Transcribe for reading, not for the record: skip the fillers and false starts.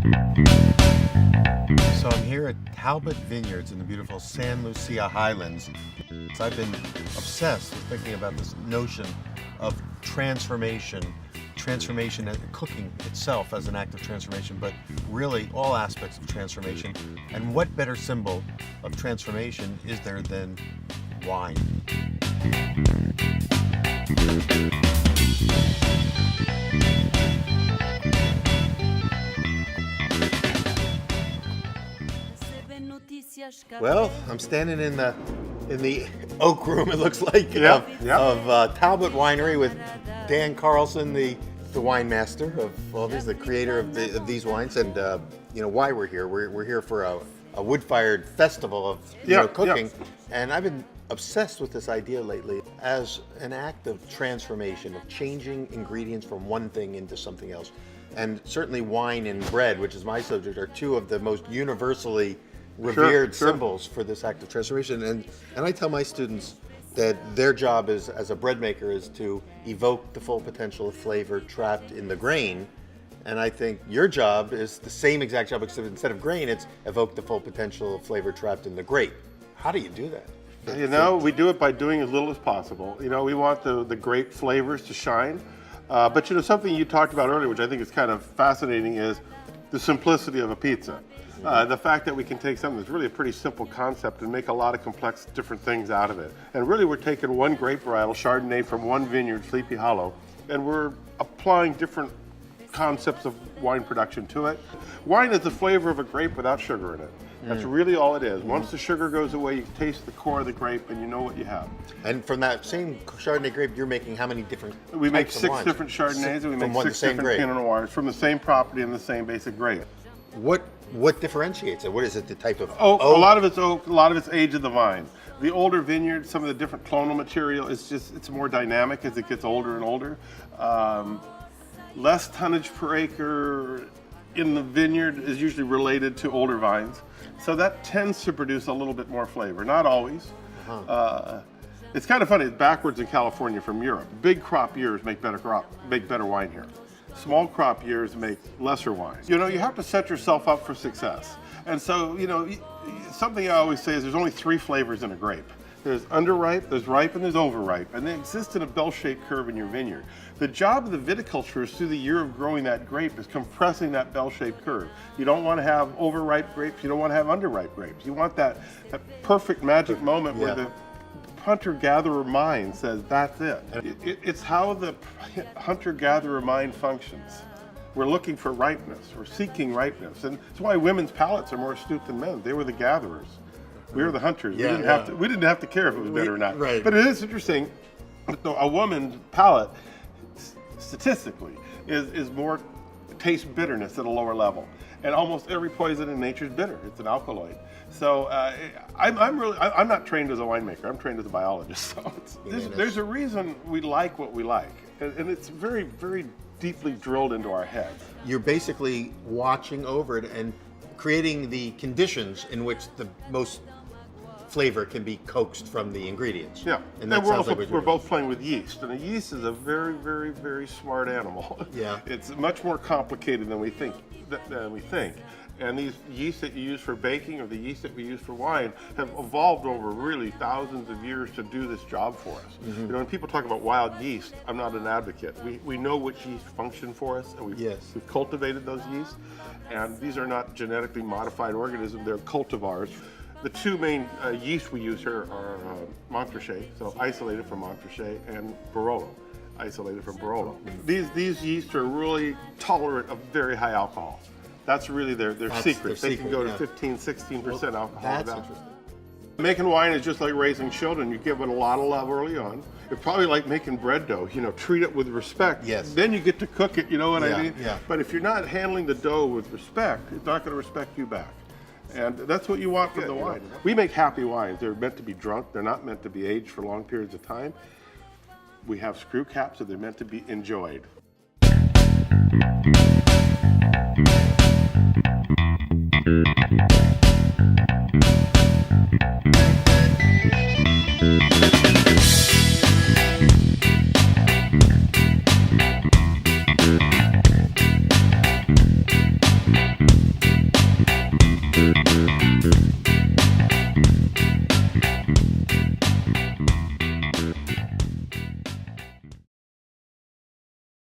So I'm here at Talbott Vineyards in the beautiful San Lucia Highlands. So I've been obsessed with thinking about this notion of transformation and cooking itself as an act of transformation, but really all aspects of transformation. And what better symbol of transformation is there than wine? Well, I'm standing in the oak room, it looks like, of Talbott Winery with Dan Carlson, the wine master of all these, the creator of these wines, and you know why we're here. We're here for a wood-fired festival of cooking, and I've been obsessed with this idea lately as an act of transformation, of changing ingredients from one thing into something else. And certainly wine and bread, which is my subject, are two of the most universally revered symbols for this act of transformation. And I tell my students that their job is, as a bread maker, is to evoke the full potential of flavor trapped in the grain. And I think your job is the same exact job, except instead of grain, it's evoke the full potential of flavor trapped in the grape. How do you do that? You know, we do it by doing as little as possible. You know, we want the grape flavors to shine. But you know, something you talked about earlier, which I think is kind of fascinating, is the simplicity of a pizza. The fact that we can take something that's really a pretty simple concept and make a lot of complex different things out of it. And really we're taking one grape varietal, Chardonnay, from one vineyard, Sleepy Hollow, and we're applying different concepts of wine production to it. Wine is the flavor of a grape without sugar in it. That's really all it is. Once the sugar goes away, you taste the core of the grape and you know what you have. And from that same Chardonnay grape, you're making how many different We make types of 6 wines? different Chardonnays and we make 6 different grape. Pinot Noirs from the same property and the same basic grape. What differentiates it? What is it, the type of oak? oak? A lot of it's oak, a lot of it's age of the vine. The older vineyards, some of the different clonal material, it's more dynamic as it gets older and older. Less tonnage per acre in the vineyard is usually related to older vines. So that tends to produce a little bit more flavor, not always. It's kind of funny, it's backwards in California from Europe. Big crop years make better wine here. Small crop years make lesser wine. You know, you have to set yourself up for success. And so, you know, something I always say is there's only 3 flavors in a grape. There's underripe, there's ripe, and there's overripe. And they exist in a bell-shaped curve in your vineyard. The job of the viticulturist through the year of growing that grape is compressing that bell-shaped curve. You don't want to have overripe grapes, you don't want to have underripe grapes. You want that perfect magic moment where the hunter-gatherer mind says, that's it. It's how the hunter-gatherer mind functions. We're looking for ripeness, we're seeking ripeness. And that's why women's palates are more astute than men. They were the gatherers. We were the hunters. We didn't have to care if it was bitter or not. Right. But it is interesting, a woman's palate, statistically, is more tastes bitterness at a lower level. And almost every poison in nature is bitter. It's an alkaloid. So I'm not trained as a winemaker. I'm trained as a biologist. So there's a reason we like what we like, and it's very, very deeply drilled into our heads. You're basically watching over it and creating the conditions in which the most flavor can be coaxed from the ingredients. Yeah, and that sounds like we're both playing with yeast, and a yeast is a very, very, very smart animal. Yeah, it's much more complicated than we think. And these yeast that you use for baking or the yeast that we use for wine have evolved over really thousands of years to do this job for us. You know, when people talk about wild yeast, I'm not an advocate. We know which yeast function for us, and we've cultivated those yeasts. And these are not genetically modified organisms, they're cultivars. The 2 main yeasts we use here are Monterey, so isolated from Monterey, and Barolo, isolated from Barolo. These yeasts are really tolerant of very high alcohol. That's really their secret. They can go to 15, 16% alcohol. That's interesting. Making wine is just like raising children. You give it a lot of love early on. It's probably like making bread dough. You know, treat it with respect. Yes. Then you get to cook it, you know what I mean? Yeah. But if you're not handling the dough with respect, it's not going to respect you back. And that's what you want from the wine. We make happy wines. They're meant to be drunk. They're not meant to be aged for long periods of time. We have screw caps, so they're meant to be enjoyed.